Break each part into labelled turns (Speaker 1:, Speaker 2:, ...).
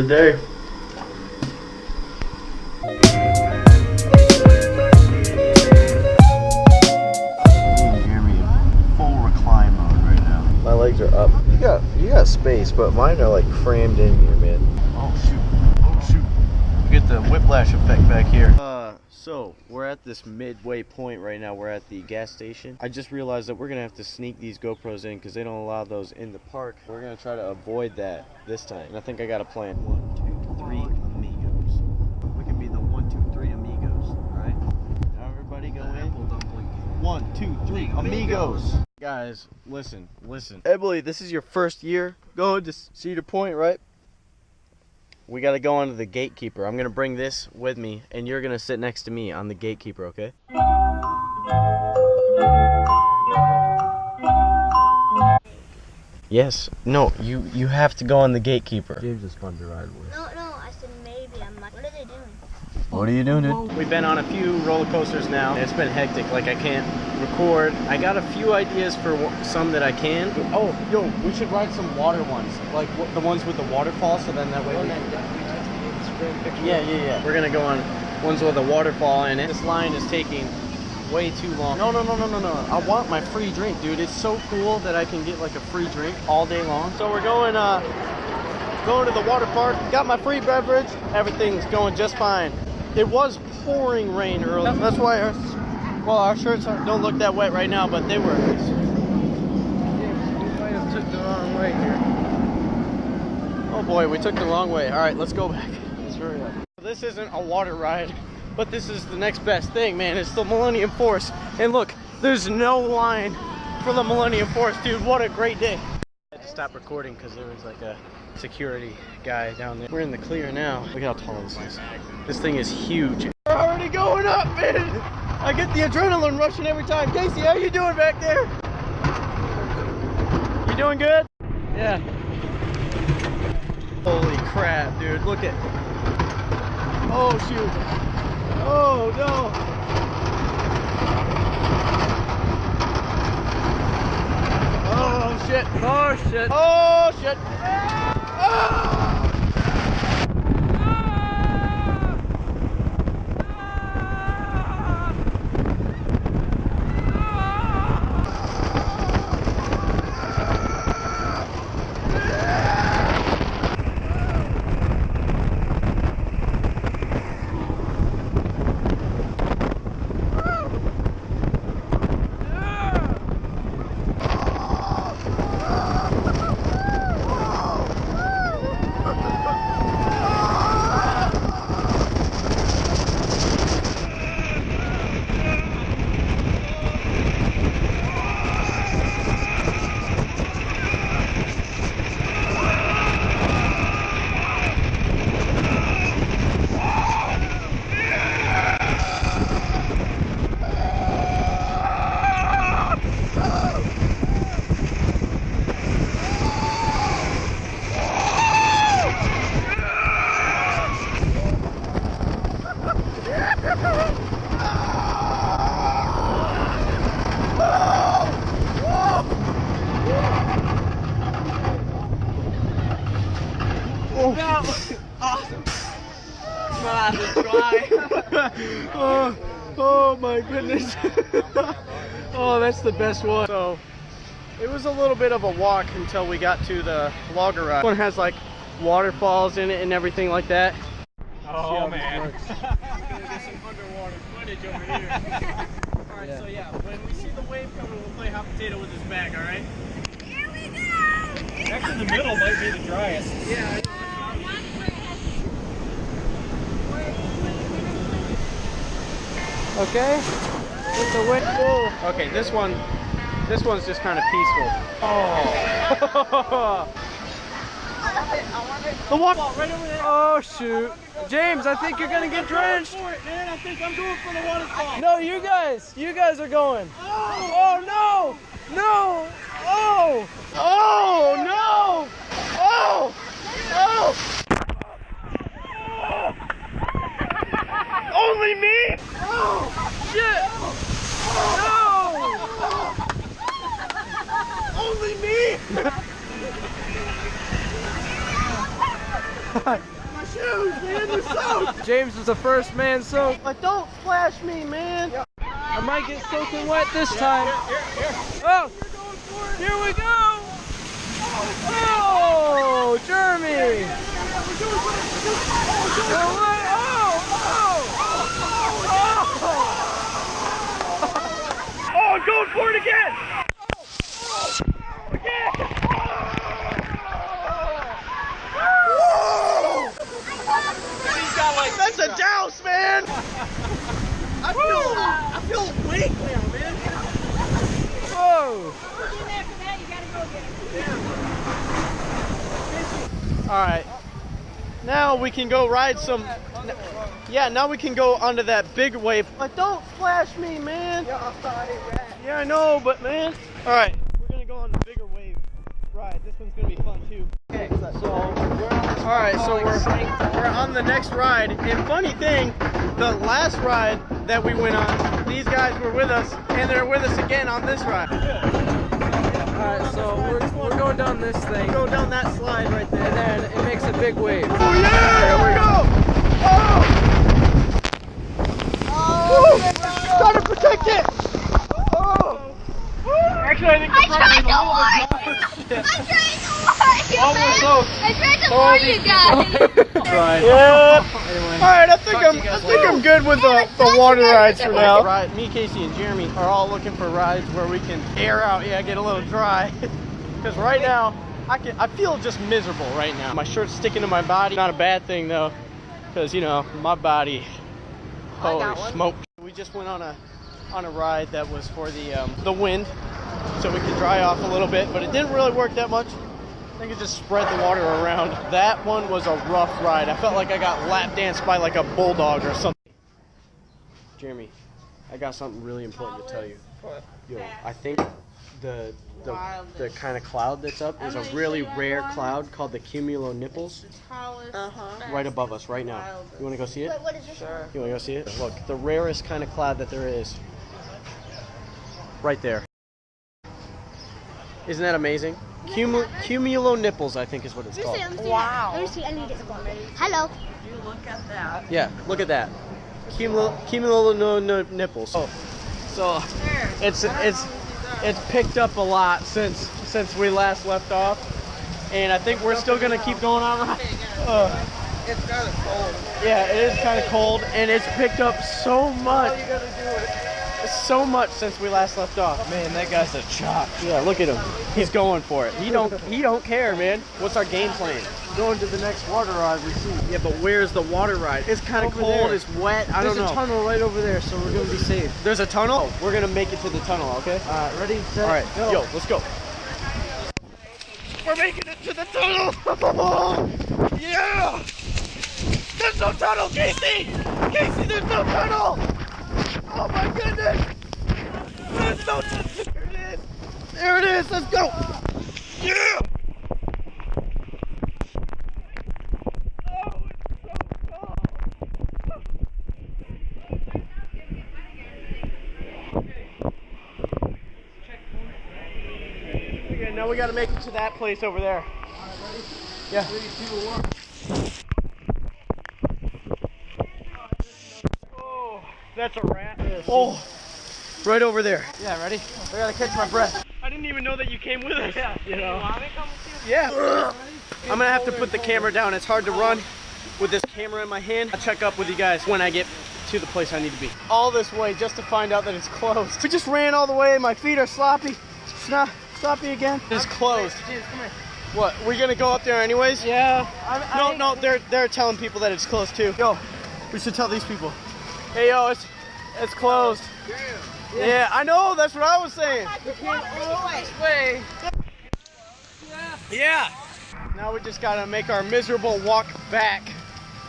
Speaker 1: the day. My legs are up. You got space, but mine are like crammed in here, man. Oh shoot. We get the whiplash effect back here. So we're at this midway point right now. We're at the gas station. I just realized that we're gonna have to sneak these GoPros in because they don't allow those in the park. We're gonna try to avoid that this time. And I think I got a plan. 1, 2, 3 amigos. We can be the 1, 2, 3 amigos, alright? Now everybody go in. 1, 2, 3 amigos. Guys, listen. Emily, this is your first year going to Cedar Point, right? We got to go on to the gatekeeper. I'm going to bring this with me, and you're going to sit next to me on the gatekeeper, okay? Yes. No, you have to go on the gatekeeper. James is fun to ride with.
Speaker 2: No, I said maybe. I'm like, what are they doing?
Speaker 1: What are you doing, dude? We've been on a few roller coasters now. It's been hectic. Like, I can't record. I got a few ideas for some that I can. Oh, yo, we should ride some water ones. Like, the ones with the waterfall, so then that way we can... Yeah. We're gonna go on ones with a waterfall in it. This line is taking way too long. No. I want my free drink, dude. It's so cool that I can get, like, a free drink all day long. So we're going to the water park. Got my free beverage. Everything's going just fine. It was pouring rain earlier. That's why our shirts don't look that wet right now, but they were. We might have took the wrong way here. Oh boy, we took the wrong way. All right, let's go back. Let's hurry up. This isn't a water ride, but this is the next best thing, man. It's the Millennium Force. And look, there's no line for the Millennium Force, dude. What a great day. I had to stop recording because there was like a security guy down there. We're in the clear now. Look how tall this is. This thing is huge. We're already going up, man. I get the adrenaline rushing every time. Casey, how you doing back there? You doing good? Yeah. Holy crap, dude. Look at... Oh, shoot. Oh, no. Oh, shit. Oh, shit. Oh, shit. Oh! Awesome. Oh my goodness. Oh, that's the best one. So it was a little bit of a walk until we got to the logger ride. This one has like waterfalls in it and everything like that.
Speaker 3: Oh man.
Speaker 1: Get some underwater footage over here. Alright, so yeah, when we see the wave coming, we'll play hot potato with this bag, alright?
Speaker 2: Here we go!
Speaker 3: Actually, the middle might be the driest.
Speaker 1: Yeah. Okay. With the wind. Whoa. Okay, this one's just kind of peaceful. Oh. The water right over there. Oh shoot. James, I think you're gonna get drenched.
Speaker 3: Man, I think I'm going for the waterfall.
Speaker 1: No, you guys are going. Oh no! No! Oh! Oh no! Oh! Oh! Only me? Oh! Shit! No! Only me? shoes, man. They're soaked.
Speaker 4: James is the first man soaked.
Speaker 1: But don't splash me, man.
Speaker 4: I might get soaking wet this time. Oh, here we go. Oh, Jeremy.
Speaker 3: Oh, I'm going for it again!
Speaker 1: That's a douse, man. I feel weak now, man.
Speaker 4: Whoa.
Speaker 1: All right. Now we can go ride some. Yeah, now we can go onto that big wave. But don't splash me, man. Yeah, I know, but man. All right, we're gonna go on the bigger wave ride. This one's gonna be fun too. Okay, so we're on the next ride. And funny thing, the last ride that we went on, these guys were with us, and they're with us again on this ride.
Speaker 4: Alright, so we're going down this thing.
Speaker 1: Go down that slide right there.
Speaker 4: And then it makes a big wave.
Speaker 1: Oh yeah! Here we go! Oh! Try to protect it! Oh!
Speaker 3: Actually, I think
Speaker 2: I tried to warn you! I tried to warn you guys!
Speaker 1: Right. Yeah. Alright, I think I'm good with the water rides for now. Right, me, Casey, and Jeremy are all looking for rides where we can air out, get a little dry. Because right now, I feel just miserable right now. My shirt's sticking to my body. Not a bad thing though, because you know, my body, holy smoke. We just went on a ride that was for the wind, so we could dry off a little bit, but it didn't really work that much. I think it just spread the water around. That one was a rough ride. I felt like I got lap danced by like a bulldog or something. Jeremy, I got something really important to tell you.
Speaker 4: What?
Speaker 1: Yo, I think the kind of cloud that's up is a really rare cloud called the cumulonimbus. Right above us right now. You want to go see it?
Speaker 2: What is this?
Speaker 4: Sure.
Speaker 1: You want to go see it? Look, the rarest kind of cloud that there is. Right there. Isn't that amazing? Cumulonimbus, I think is what it's called.
Speaker 2: Wow. Let me see. I need to get the one. Hello.
Speaker 1: Yeah, look at that. Cumulonimbus. Oh, so it's picked up a lot since we last left off, and I think we're still gonna keep going on.
Speaker 4: It's kind of cold.
Speaker 1: Yeah, it is kind of cold, and it's picked up so much.
Speaker 4: All you gotta do it.
Speaker 1: So much since we last left off.
Speaker 4: Man, that guy's a chop.
Speaker 1: Yeah, look at him. He's going for it. He don't care, man. What's our game plan? Going to the next water ride we see. Yeah, but where's the water ride? It's kind of cold.
Speaker 4: There.
Speaker 1: It's wet. I don't know.
Speaker 4: There's a tunnel right over there, so we're gonna be safe.
Speaker 1: There's a tunnel? Oh, we're gonna make it to the tunnel, okay?
Speaker 4: Ready, set,
Speaker 1: All right,
Speaker 4: go.
Speaker 1: yo, let's go. We're making it to the tunnel. Yeah! There's no tunnel, Casey! Casey, there's no tunnel! Oh my goodness! There's no tunnel! There it is! There it is! Let's go! Yeah! Oh, it's so cold! Okay, now we gotta make it to that place over there. Yeah. Oh, that's a rat. Oh, right over there.
Speaker 4: Yeah, ready? I gotta catch my breath.
Speaker 1: I didn't even know that you came with us.
Speaker 4: Yeah.
Speaker 1: You know.
Speaker 4: You want me to come with you?
Speaker 1: Yeah. I'm gonna have to put the camera down. It's hard to run with this camera in my hand. I'll check up with you guys when I get to the place I need to be. All this way just to find out that it's closed. We just ran all the way. My feet are sloppy. Sloppy again. It's closed.
Speaker 4: James, come here.
Speaker 1: What? We're gonna go up there anyways?
Speaker 4: Yeah.
Speaker 1: No, they're telling people that it's closed too. Yo, we should tell these people. Hey, yo, it's closed. Yeah, I know. That's what I was saying.
Speaker 4: This way.
Speaker 1: Yeah. Now we just gotta make our miserable walk back.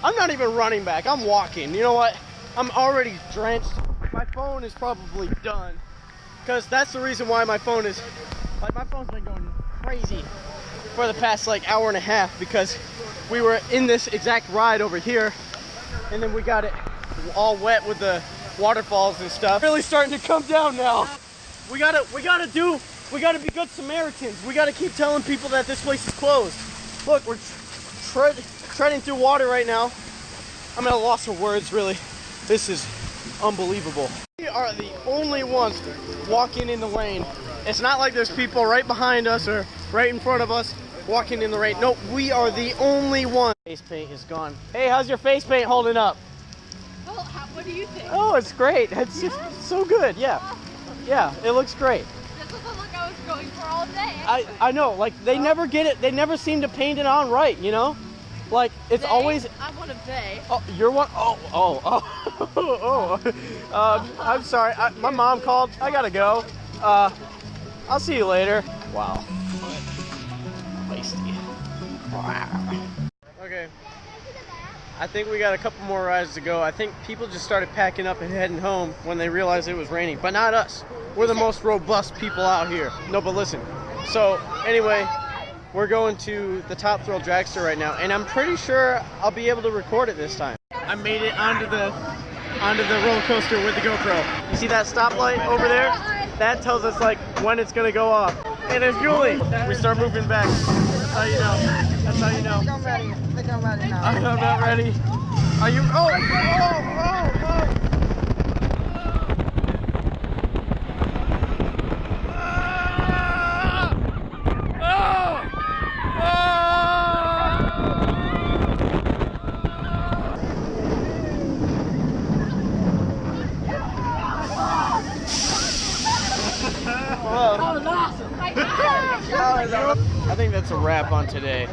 Speaker 1: I'm not even running back. I'm walking. You know what? I'm already drenched. My phone is probably done. Because that's the reason why my phone is... Like, my phone's been going crazy for the past, like, hour and a half. Because we were in this exact ride over here. And then we got it all wet with the waterfalls and stuff. Really starting to come down now. We gotta be good Samaritans. We gotta keep telling people that this place is closed. Look, we're treading through water right now. I'm at a loss for words, really. This is unbelievable. We are the only ones walking in the rain. It's not like there's people right behind us or right in front of us walking in the rain. No, we are the only one. Face paint is gone. Hey, how's your face paint holding up?
Speaker 2: Well, what do you think?
Speaker 1: Oh, it's great. It's just so good. Yeah. Yeah, it looks great.
Speaker 2: This is the look I was going for all day.
Speaker 1: I know, like they never get it. They never seem to paint it on right, you know? Like it's always.
Speaker 2: I'm one of they.
Speaker 1: Oh, you're one. I'm sorry. My mom called. I gotta go. I'll see you later. Wow. Feisty. Okay. I think we got a couple more rides to go. I think people just started packing up and heading home when they realized it was raining, but not us. We're the most robust people out here. No, but listen. So anyway, we're going to the Top Thrill Dragster right now, and I'm pretty sure I'll be able to record it this time. I made it onto the roller coaster with the GoPro. You see that stoplight over there? That tells us like when it's gonna go off. And it's Julie. We start moving back. That's how you know. That's how you know.
Speaker 5: I think I'm ready now.
Speaker 1: I'm not ready. Are you? Oh! I think that's a wrap on today.